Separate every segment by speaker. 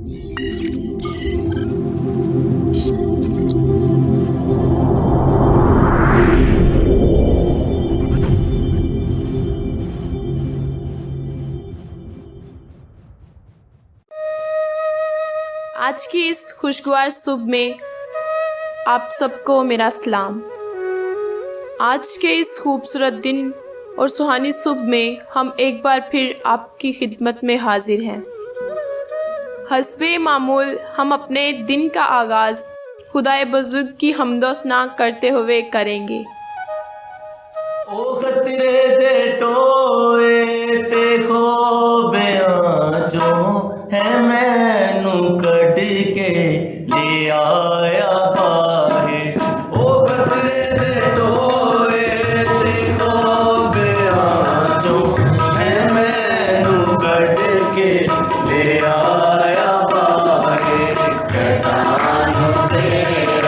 Speaker 1: آج کی اس خوشگوار صبح میں آپ سب کو میرا سلام۔ آج کے اس خوبصورت دن اور سہانی صبح میں ہم ایک بار پھر آپ کی خدمت میں حاضر ہیں۔ حسب معمول ہم اپنے دن کا آغاز خدائے بزرگ کی حمد و ثنا کرتے ہوئے کریں گے۔
Speaker 2: او خطرے دے ٹوئے تے خوبیاں جو ہے مینوں کڈ کے لے آیا باہر۔ او خطرے دے ٹوئے تے خوبیاں جو ہے مینوں کڈ کے لے آیا باہر۔ چٹان تیرا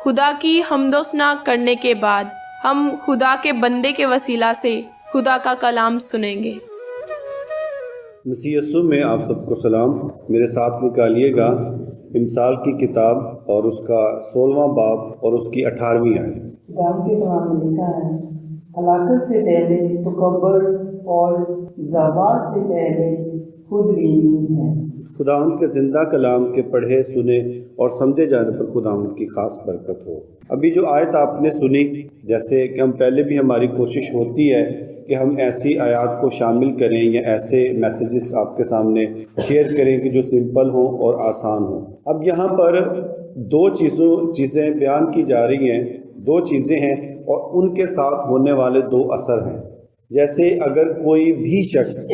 Speaker 1: خدا کی حمد و ثنا کرنے کے بعد ہم خدا کے بندے کے وسیلہ سے خدا کا کلام سنیں گے۔
Speaker 3: مسیح یسوع میں آپ سب کو سلام۔ میرے ساتھ نکالیے گا امثال کی کتاب اور اس کا 16واں باب اور اس کی 18ویں آیت۔
Speaker 4: دام کے قرآن میں لکھا ہے، ہلاکت سے پہلے تکبر اور زوال سے پہلے خود بینی ہے۔
Speaker 3: خداوند کے زندہ کلام کے پڑھے سنے اور سمجھے جانے پر خداوند کی خاص برکت ہو۔ ابھی جو آیت آپ نے سنی، جیسے کہ ہم پہلے بھی ہماری کوشش ہوتی ہے کہ ہم ایسی آیات کو شامل کریں یا ایسے میسیجز آپ کے سامنے شیئر کریں کہ جو سمپل ہوں اور آسان ہوں۔ اب یہاں پر دو چیزیں بیان کی جا رہی ہیں، دو چیزیں ہیں اور ان کے ساتھ ہونے والے دو اثر ہیں۔ جیسے اگر کوئی بھی شخص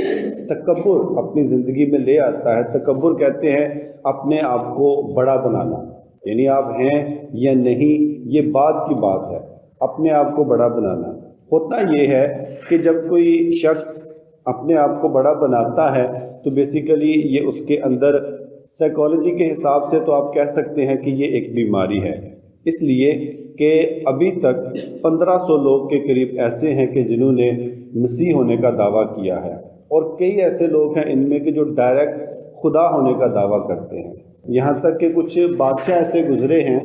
Speaker 3: تکبر اپنی زندگی میں لے آتا ہے، تکبر کہتے ہیں اپنے آپ کو بڑا بنانا، یعنی آپ ہیں یا نہیں یہ بعد کی بات ہے، اپنے آپ کو بڑا بنانا۔ ہوتا یہ ہے کہ جب کوئی شخص اپنے آپ کو بڑا بناتا ہے تو بیسیکلی یہ اس کے اندر سائیکالوجی کے حساب سے تو آپ کہہ سکتے ہیں کہ یہ ایک بیماری ہے، اس لیے کہ ابھی تک 1500 لوگ کے قریب ایسے ہیں کہ جنہوں نے مسیح ہونے کا دعویٰ کیا ہے، اور کئی ایسے لوگ ہیں ان میں کہ جو ڈائریکٹ خدا ہونے کا دعویٰ کرتے ہیں۔ یہاں تک کہ کچھ بادشاہ ایسے گزرے ہیں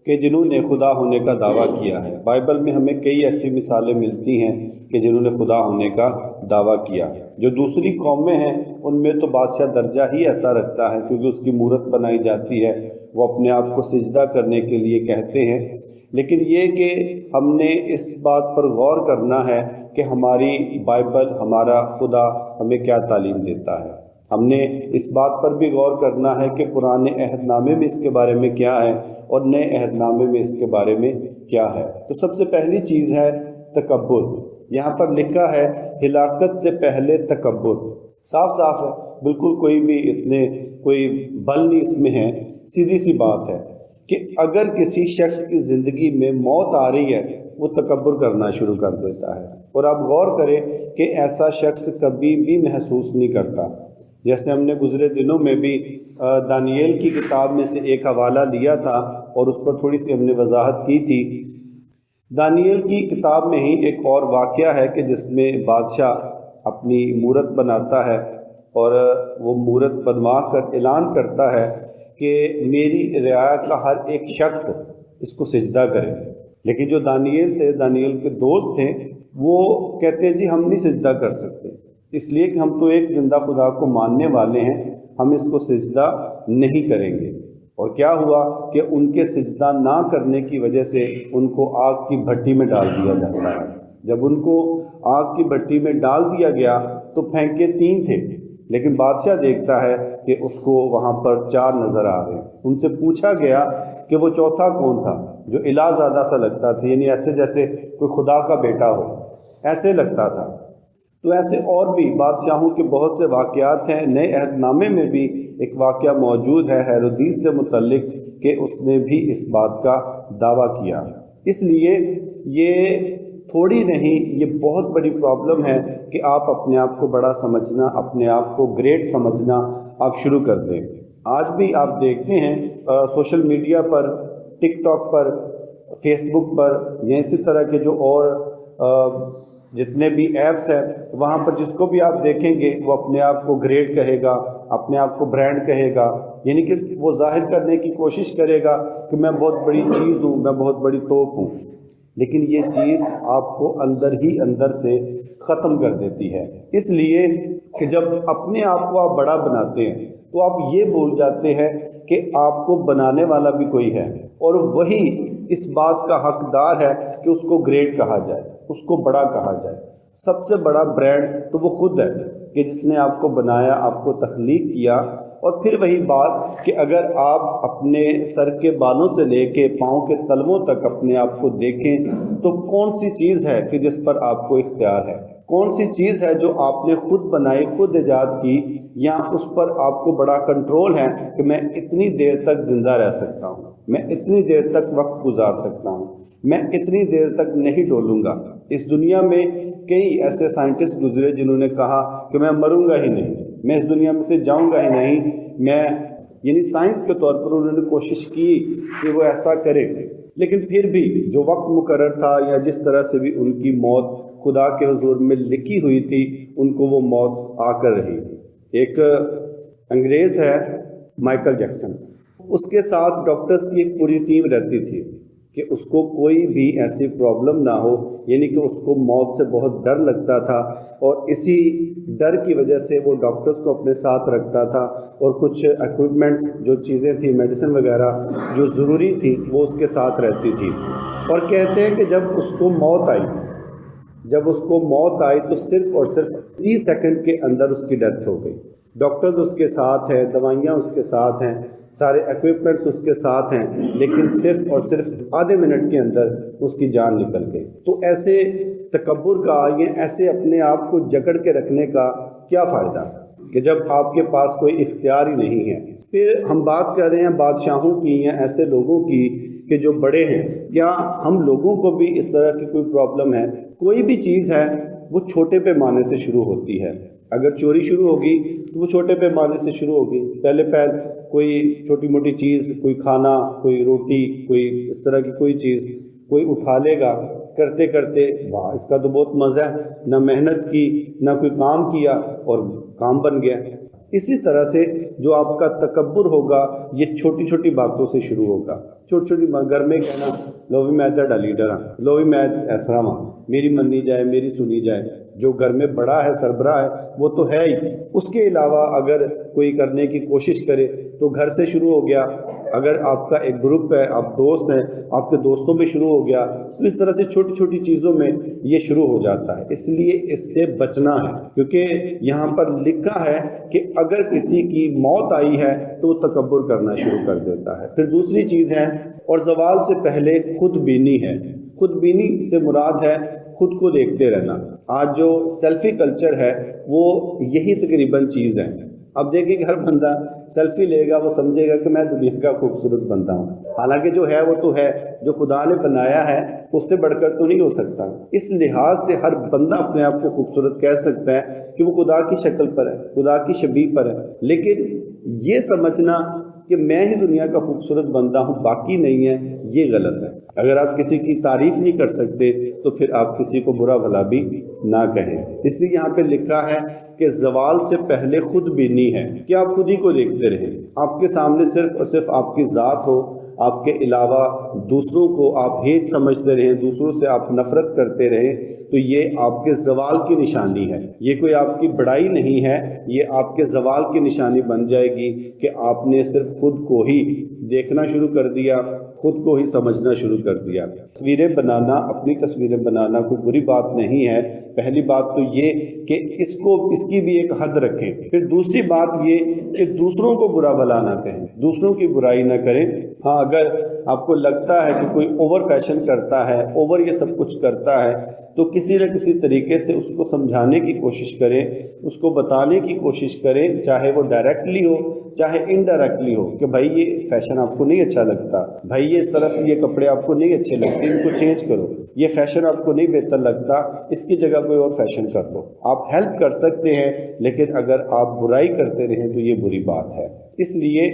Speaker 3: کہ جنہوں نے خدا ہونے کا دعویٰ کیا ہے۔ بائبل میں ہمیں کئی ایسی مثالیں ملتی ہیں کہ جنہوں نے خدا ہونے کا دعویٰ کیا۔ جو دوسری قومیں ہیں ان میں تو بادشاہ درجہ ہی ایسا رکھتا ہے کیونکہ اس کی مورت بنائی جاتی ہے، وہ اپنے آپ کو سجدہ کرنے کے لیے کہتے ہیں۔ لیکن یہ کہ ہم نے اس بات پر غور کرنا ہے کہ ہماری بائبل، ہمارا خدا ہمیں کیا تعلیم دیتا ہے۔ ہم نے اس بات پر بھی غور کرنا ہے کہ پرانے عہد نامے میں اس کے بارے میں کیا ہے اور نئے عہد نامے میں اس کے بارے میں کیا ہے۔ تو سب سے پہلی چیز ہے تکبر۔ یہاں پر لکھا ہے ہلاکت سے پہلے تکبر، صاف صاف ہے، بالکل کوئی بل نہیں اس میں ہے، سیدھی سی بات ہے کہ اگر کسی شخص کی زندگی میں موت آ رہی ہے وہ تکبر کرنا شروع کر دیتا ہے، اور آپ غور کریں کہ ایسا شخص کبھی بھی محسوس نہیں کرتا۔ جیسے ہم نے گزرے دنوں میں بھی دانییل کی کتاب میں سے ایک حوالہ لیا تھا اور اس پر تھوڑی سی ہم نے وضاحت کی تھی۔ دانییل کی کتاب میں ہی ایک اور واقعہ ہے کہ جس میں بادشاہ اپنی مورت بناتا ہے اور وہ مورت بنوا کر اعلان کرتا ہے کہ میری رعایا کا ہر ایک شخص اس کو سجدہ کرے۔ لیکن جو دانییل تھے، دانییل کے دوست تھے، وہ کہتے ہیں جی ہم نہیں سجدہ کر سکتے، اس لیے کہ ہم تو ایک زندہ خدا کو ماننے والے ہیں، ہم اس کو سجدہ نہیں کریں گے۔ اور کیا ہوا کہ ان کے سجدہ نہ کرنے کی وجہ سے ان کو آگ کی بھٹی میں ڈال دیا جاتا ہے۔ جب ان کو آگ کی بھٹی میں ڈال دیا گیا تو پھینکے 3 تھے، لیکن بادشاہ دیکھتا ہے کہ اس کو وہاں پر 4 نظر آ رہے ہیں۔ ان سے پوچھا گیا کہ وہ چوتھا کون تھا، جو الہ زادہ سا لگتا تھا، یعنی ایسے جیسے کوئی خدا کا بیٹا ہو، ایسے لگتا تھا۔ تو ایسے اور بھی بادشاہوں کے بہت سے واقعات ہیں۔ نئے عہد نامے میں بھی ایک واقعہ موجود ہے ہیرودیس سے متعلق کہ اس نے بھی اس بات کا دعویٰ کیا۔ اس لیے یہ تھوڑی نہیں، یہ بہت بڑی پرابلم ہے کہ آپ اپنے آپ کو بڑا سمجھنا، اپنے آپ کو گریٹ سمجھنا آپ شروع کر دیں۔ آج بھی آپ دیکھتے ہیں سوشل میڈیا پر، ٹک ٹاک پر، فیس بک پر یا اسی طرح کے جو اور جتنے بھی ایپس ہیں وہاں پر جس کو بھی آپ دیکھیں گے وہ اپنے آپ کو گریٹ کہے گا، اپنے آپ کو برانڈ کہے گا، یعنی کہ وہ ظاہر کرنے کی کوشش کرے گا کہ میں بہت بڑی چیز ہوں، میں بہت بڑی توپ ہوں۔ لیکن یہ چیز آپ کو اندر ہی اندر سے ختم کر دیتی ہے، اس لیے کہ جب اپنے آپ کو آپ بڑا بناتے ہیں تو آپ یہ بھول جاتے ہیں کہ آپ کو بنانے والا بھی کوئی ہے، اور وہی اس بات کا حقدار ہے کہ اس کو گریٹ کہا جائے، اس کو بڑا کہا جائے۔ سب سے بڑا برانڈ تو وہ خود ہے کہ جس نے آپ کو بنایا، آپ کو تخلیق کیا۔ اور پھر وہی بات کہ اگر آپ اپنے سر کے بالوں سے لے کے پاؤں کے تلووں تک اپنے آپ کو دیکھیں تو کون سی چیز ہے کہ جس پر آپ کو اختیار ہے؟ کون سی چیز ہے جو آپ نے خود بنائی، خود ایجاد کی، یا اس پر آپ کو بڑا کنٹرول ہے کہ میں اتنی دیر تک زندہ رہ سکتا ہوں، میں اتنی دیر تک وقت گزار سکتا ہوں، میں اتنی دیر تک نہیں ڈولوں گا۔ اس دنیا میں کئی ایسے سائنٹسٹ گزرے جنہوں نے کہا کہ میں مروں گا ہی نہیں، میں اس دنیا میں سے جاؤں گا ہی نہیں، یعنی سائنس کے طور پر انہوں نے کوشش کی کہ وہ ایسا کرے، لیکن پھر بھی جو وقت مقرر تھا یا جس طرح سے بھی ان کی موت خدا کے حضور میں لکھی ہوئی تھی ان کو وہ موت آ کر رہی۔ ایک انگریز ہے مائیکل جیکسن، اس کے ساتھ ڈاکٹرز کی ایک پوری ٹیم رہتی تھی کہ اس کو کوئی بھی ایسی پرابلم نہ ہو، یعنی کہ اس کو موت سے بہت ڈر لگتا تھا، اور اسی ڈر کی وجہ سے وہ ڈاکٹرز کو اپنے ساتھ رکھتا تھا، اور کچھ ایکوپمنٹس جو چیزیں تھیں، میڈیسن وغیرہ جو ضروری تھی وہ اس کے ساتھ رہتی تھی۔ اور کہتے ہیں کہ جب اس کو موت آئی جب اس کو موت آئی تو صرف اور صرف 30 سیکنڈ کے اندر اس کی ڈیتھ ہو گئی. ڈاکٹرز اس کے ساتھ ہیں، دوائیاں اس کے ساتھ ہیں، سارے ایکوپمنٹس اس کے ساتھ ہیں، لیکن صرف اور صرف آدھے منٹ کے اندر اس کی جان نکل گئی. تو ایسے تکبر کا، یہ ایسے اپنے آپ کو جکڑ کے رکھنے کا کیا فائدہ کہ جب آپ کے پاس کوئی اختیار ہی نہیں ہے. پھر ہم بات کر رہے ہیں بادشاہوں کی یا ایسے لوگوں کی کہ جو بڑے ہیں. کیا ہم لوگوں کو بھی اس طرح کی کوئی پرابلم ہے؟ کوئی بھی چیز ہے وہ چھوٹے پیمانے سے شروع ہوتی ہے. اگر چوری شروع ہوگی تو وہ چھوٹے پیمانے سے شروع ہوگی. پہلے کوئی چھوٹی موٹی چیز، کوئی کھانا، کوئی روٹی، کوئی اس طرح کی کوئی چیز کوئی اٹھا لے گا. کرتے کرتے واہ اس کا تو بہت مزہ ہے، نہ محنت کی نہ کوئی کام کیا اور کام بن گیا. اسی طرح سے جو آپ کا تکبر ہوگا یہ چھوٹی چھوٹی باتوں سے شروع ہوگا. چھوٹی چھوٹی گھر میں کہنا لو بھی میں تیرا لیڈر ہاں، لو بھی میں ایسا ہاں، میری منی جائے میری سنی جائے. جو گھر میں بڑا ہے، سربراہ ہے، وہ تو ہے ہی. اس کے علاوہ اگر کوئی کرنے کی کوشش کرے تو گھر سے شروع ہو گیا. اگر آپ کا ایک گروپ ہے، آپ دوست ہیں، آپ کے دوستوں میں شروع ہو گیا. تو اس طرح سے چھوٹی چھوٹی چیزوں میں یہ شروع ہو جاتا ہے. اس لیے اس سے بچنا ہے، کیونکہ یہاں پر لکھا ہے کہ اگر کسی کی موت آئی ہے تو وہ تکبر کرنا شروع کر دیتا ہے. پھر دوسری چیز ہے اور زوال سے پہلے خود بینی ہے. خود بینی سے مراد ہے خود کو دیکھتے رہنا. آج جو سیلفی کلچر ہے وہ یہی تقریباً چیز ہے. اب دیکھیں کہ ہر بندہ سیلفی لے گا، وہ سمجھے گا کہ میں دنیا کا خوبصورت بندہ ہوں. حالانکہ جو ہے وہ تو ہے، جو خدا نے بنایا ہے اس سے بڑھ کر تو نہیں ہو سکتا. اس لحاظ سے ہر بندہ اپنے آپ کو خوبصورت کہہ سکتا ہے کہ وہ خدا کی شکل پر ہے، خدا کی شبیہ پر ہے. لیکن یہ سمجھنا کہ میں ہی دنیا کا خوبصورت بندہ ہوں باقی نہیں ہے، یہ غلط ہے. اگر آپ کسی کی تعریف نہیں کر سکتے تو پھر آپ کسی کو برا بھلا بھی نہ کہیں. اس لیے یہاں پہ لکھا ہے کہ زوال سے پہلے خود بینی ہے کہ آپ خود ہی کو دیکھتے رہیں. آپ کے سامنے صرف اور صرف آپ کی ذات ہو، آپ کے علاوہ دوسروں کو آپ ہیٹ سمجھتے رہیں، دوسروں سے آپ نفرت کرتے رہیں، تو یہ آپ کے زوال کی نشانی ہے. یہ کوئی آپ کی بڑائی نہیں ہے، یہ آپ کے زوال کی نشانی بن جائے گی کہ آپ نے صرف خود کو ہی دیکھنا شروع کر دیا، خود کو ہی سمجھنا شروع کر دیا. تصویریں بنانا، اپنی تصویریں بنانا کوئی بری بات نہیں ہے. پہلی بات تو یہ کہ اس کی بھی ایک حد رکھیں. پھر دوسری بات یہ کہ دوسروں کو برا بھلا نہ کہیں، دوسروں کی برائی نہ کریں. ہاں اگر آپ کو لگتا ہے کہ کوئی اوور فیشن کرتا ہے، اوور یہ سب کچھ کرتا ہے، تو کسی نہ کسی طریقے سے اس کو سمجھانے کی کوشش کریں، اس کو بتانے کی کوشش کریں، چاہے وہ ڈائریکٹلی ہو چاہے انڈائریکٹلی ہو کہ بھائی یہ فیشن آپ کو نہیں اچھا لگتا، بھائی یہ اس طرح سے یہ کپڑے آپ کو نہیں اچھے لگتے، ان کو چینج کرو. یہ فیشن آپ کو نہیں بہتر لگتا، اس کی جگہ کوئی اور فیشن کر لو. آپ ہیلپ کر سکتے ہیں، لیکن اگر آپ برائی کرتے رہیں تو یہ بری بات ہے. اس لیے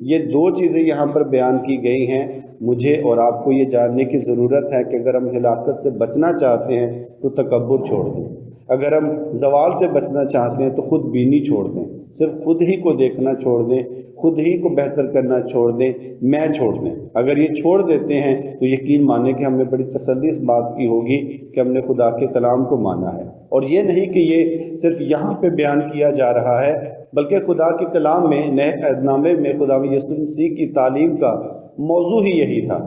Speaker 3: یہ دو چیزیں یہاں پر بیان کی گئی ہیں. مجھے اور آپ کو یہ جاننے کی ضرورت ہے کہ اگر ہم ہلاکت سے بچنا چاہتے ہیں تو تکبر چھوڑ دیں. اگر ہم زوال سے بچنا چاہتے ہیں تو خود بینی چھوڑ دیں، صرف خود ہی کو دیکھنا چھوڑ دیں، خود ہی کو بہتر کرنا چھوڑ دیں، میں چھوڑ دیں. اگر یہ چھوڑ دیتے ہیں تو یقین مانیں کہ ہم نے بڑی تسلی اس بات کی ہوگی کہ ہم نے خدا کے کلام کو مانا ہے. اور یہ نہیں کہ یہ صرف یہاں پہ بیان کیا جا رہا ہے، بلکہ خدا کے کلام میں، نئے عہد نامے میں خدا یسوع مسیح کی تعلیم کا موضوع ہی یہی تھا.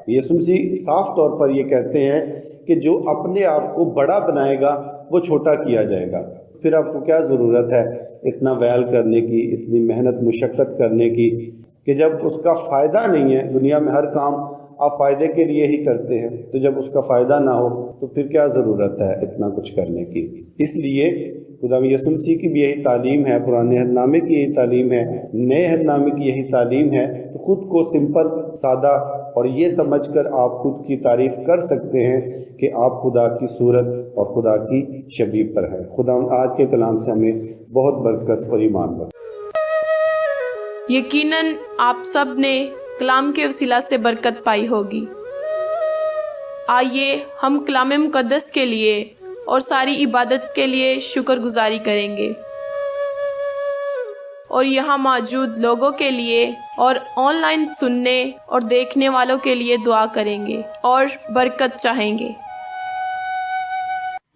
Speaker 3: یسوع مسیح صاف طور پر یہ کہتے ہیں کہ جو اپنے آپ کو بڑا بنائے گا وہ چھوٹا کیا جائے گا. پھر آپ کو کیا ضرورت ہے اتنا ویل کرنے کی، اتنی محنت مشقت کرنے کی کہ جب اس کا فائدہ نہیں ہے. دنیا میں ہر کام آپ فائدے کے لیے ہی کرتے ہیں، تو جب اس کا فائدہ نہ ہو تو پھر کیا ضرورت ہے اتنا کچھ کرنے کی. اس لیے خدا یسوع مسیح کی بھی یہی تعلیم ہے، پرانے عہد نامے کی یہی تعلیم ہے، نئے عہد نامے کی یہی تعلیم ہے. تو خود کو سمپل، سادہ اور یہ سمجھ کر آپ خود کی تعریف کر سکتے ہیں کہ آپ خدا کی صورت اور خدا کی شبیہ پر ہیں. خدا آج کے کلام سے ہمیں بہت برکت اور ایمان بخشے.
Speaker 1: یقیناً آپ سب نے کلام کے وسیلہ سے برکت پائی ہوگی. آئیے ہم کلام مقدس کے لیے اور ساری عبادت کے لیے شکر گزاری کریں گے، اور یہاں موجود لوگوں کے لیے اور آن لائن سننے اور دیکھنے والوں کے لیے دعا کریں گے اور برکت چاہیں گے.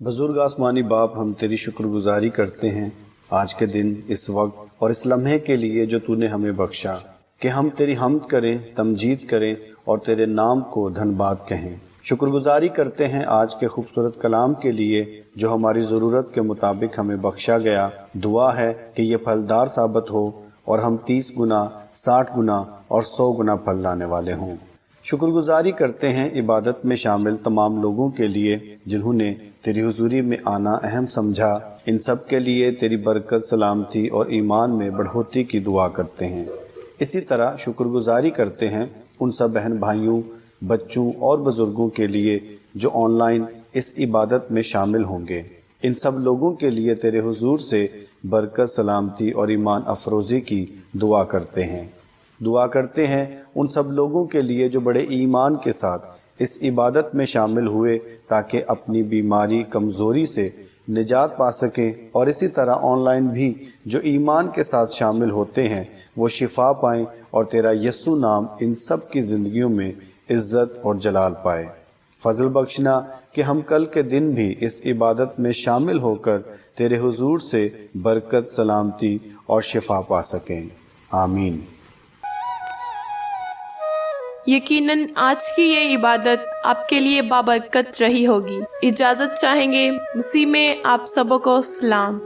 Speaker 3: بزرگ آسمانی باپ، ہم تیری شکر گزاری کرتے ہیں آج کے دن، اس وقت اور اس لمحے کے لیے جو تو نے ہمیں بخشا، کہ ہم تیری حمد کریں، تمجید کریں اور تیرے نام کو دھن باد کہیں. شکر گزاری کرتے ہیں آج کے خوبصورت کلام کے لیے جو ہماری ضرورت کے مطابق ہمیں بخشا گیا۔ دعا ہے کہ یہ پھلدار ثابت ہو اور ہم 30 گنا، 60 گنا اور 100 گنا پھل لانے والے ہوں۔ شکر گزاری کرتے ہیں عبادت میں شامل تمام لوگوں کے لیے جنہوں نے تیری حضوری میں آنا اہم سمجھا۔ ان سب کے لیے تیری برکت، سلامتی اور ایمان میں بڑھوتری کی دعا کرتے ہیں۔ اسی طرح شکر گزاری کرتے ہیں ان سب بہن بھائیوں، بچوں اور بزرگوں کے لیے جو آن لائن اس عبادت میں شامل ہوں گے۔ ان سب لوگوں کے لیے تیرے حضور سے برکت، سلامتی اور ایمان افروزی کی دعا کرتے ہیں۔ دعا کرتے ہیں ان سب لوگوں کے لیے جو بڑے ایمان کے ساتھ اس عبادت میں شامل ہوئے تاکہ اپنی بیماری، کمزوری سے نجات پا سکیں، اور اسی طرح آن لائن بھی جو ایمان کے ساتھ شامل ہوتے ہیں وہ شفا پائیں اور تیرا یسوع نام ان سب کی زندگیوں میں عزت اور جلال پائے۔ فضل بخشنا کہ ہم کل کے دن بھی اس عبادت میں شامل ہو کر تیرے حضور سے برکت، سلامتی اور شفا پا سکیں۔ آمین۔
Speaker 1: یقیناً آج کی یہ عبادت آپ کے لیے بابرکت رہی ہوگی۔ اجازت چاہیں گے۔ مسیح میں آپ سبوں کو سلام۔